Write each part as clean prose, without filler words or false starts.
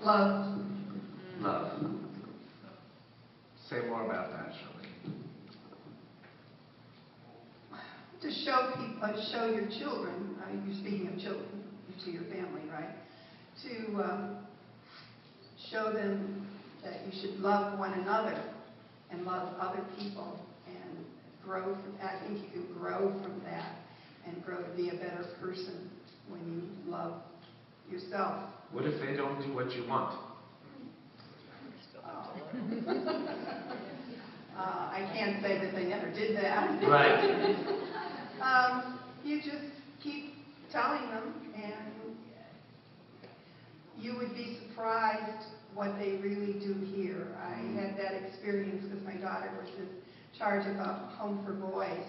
Love. Love. Say more about that, Shirley. To show people, show your children, you're speaking of children, to your family, right? To show them that you should love one another and love other people and grow from, I think you can grow from that and grow to be a better person when you love yourself. What if they don't do what you want? I can't say that they never did that. Right. You just keep telling them, and you would be surprised what they really do here. I had that experience because my daughter was in charge of a home for boys,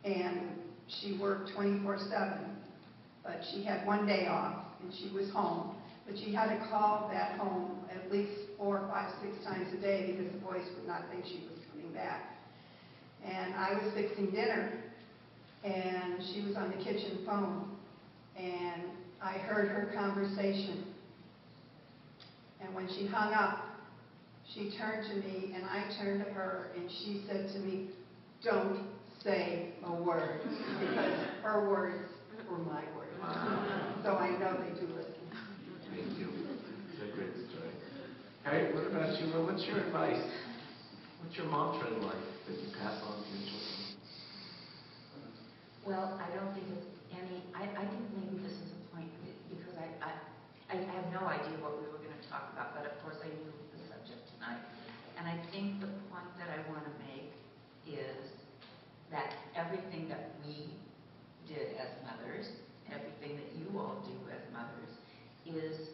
and she worked 24/7, but she had one day off, and she was home. But she had to call that home at least 4, 5, 6 times a day because the boys would not think she was coming back. And I was fixing dinner, and she was on the kitchen phone, and I heard her conversation. And when she hung up, she turned to me, and I turned to her, and she said to me, "Don't say a word," because her words were my words. So I know they do listen. Thank you. It's a great story. Harriet, what about you? What's your advice? What's your mantra in life that you pass on to your children? Well, I don't think it's any, I think maybe this is a point, because I have no idea what we were going to talk about, but of course I knew the subject tonight. And I think the point that I want to make is that everything that we did as mothers, everything that you all do as mothers, is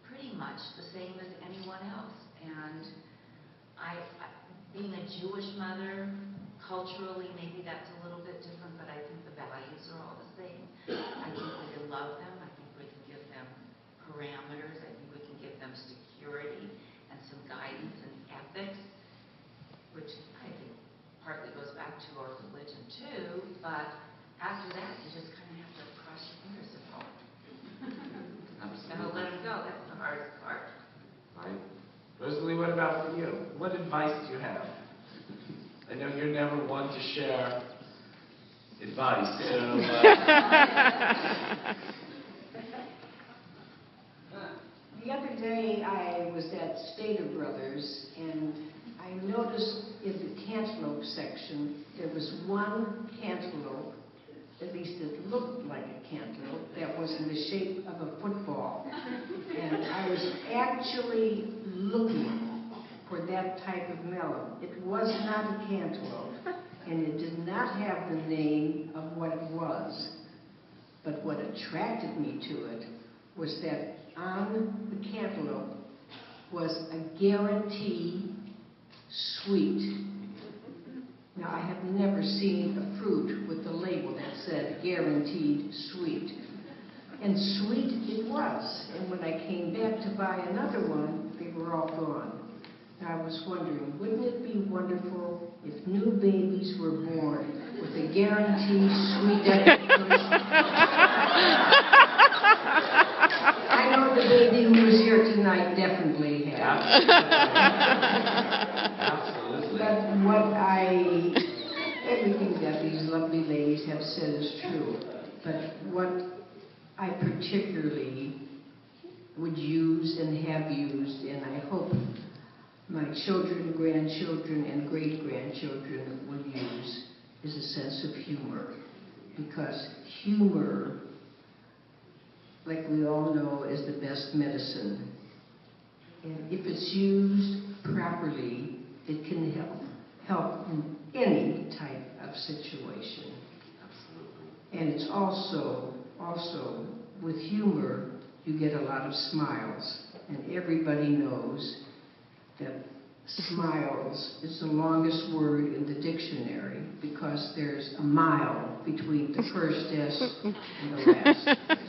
pretty much the same as anyone else. And being a Jewish mother, culturally, maybe that's a little bit different, but I think the values are all the same. I think we can love them. I think we can give them parameters. I think we can give them security and some guidance and ethics, which I think partly goes back to our religion too, but after that, you just kind of have to cross your fingers and hope. I'm just going to let them go. That's the hardest part. Right. Rosalie, what about for you? What advice do you have? I know you're never one to share advice, so... The other day I was at Stater Brothers, and I noticed in the cantaloupe section there was one cantaloupe, at least it looked like a cantaloupe, that was in the shape of a football. And I was actually looking for that type of melon. It was not a cantaloupe, and it did not have the name of what it was. But what attracted me to it was that on the cantaloupe was a guarantee sweet. Now, I have never seen a fruit with the label that said guaranteed sweet. And sweet it was. And when I came back to buy another one, they were all gone. And I was wondering, wouldn't it be wonderful if new babies were born with a guaranteed sweet expectation? I know the baby who was here tonight definitely has. Absolutely. But everything that these lovely ladies have said is true. But what I particularly would use and have used, and I hope my children, grandchildren, and great-grandchildren will use, is a sense of humor. Because humor, like we all know, is the best medicine. And if it's used properly, it can help in any type of situation. Absolutely. And it's also with humor, you get a lot of smiles. And everybody knows that smiles is the longest word in the dictionary because there's a mile between the first S and the last.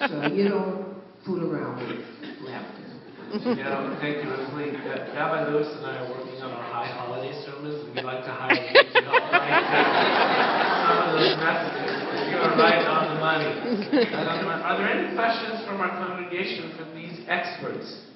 So you don't fool around with laughter. You know, thank you, Rosalie. Rabbi Lewis and I are working on our high holiday sermons, and we'd like to hire you to help write some of those messages. You are right on the money. Are there any questions from our congregation for these experts?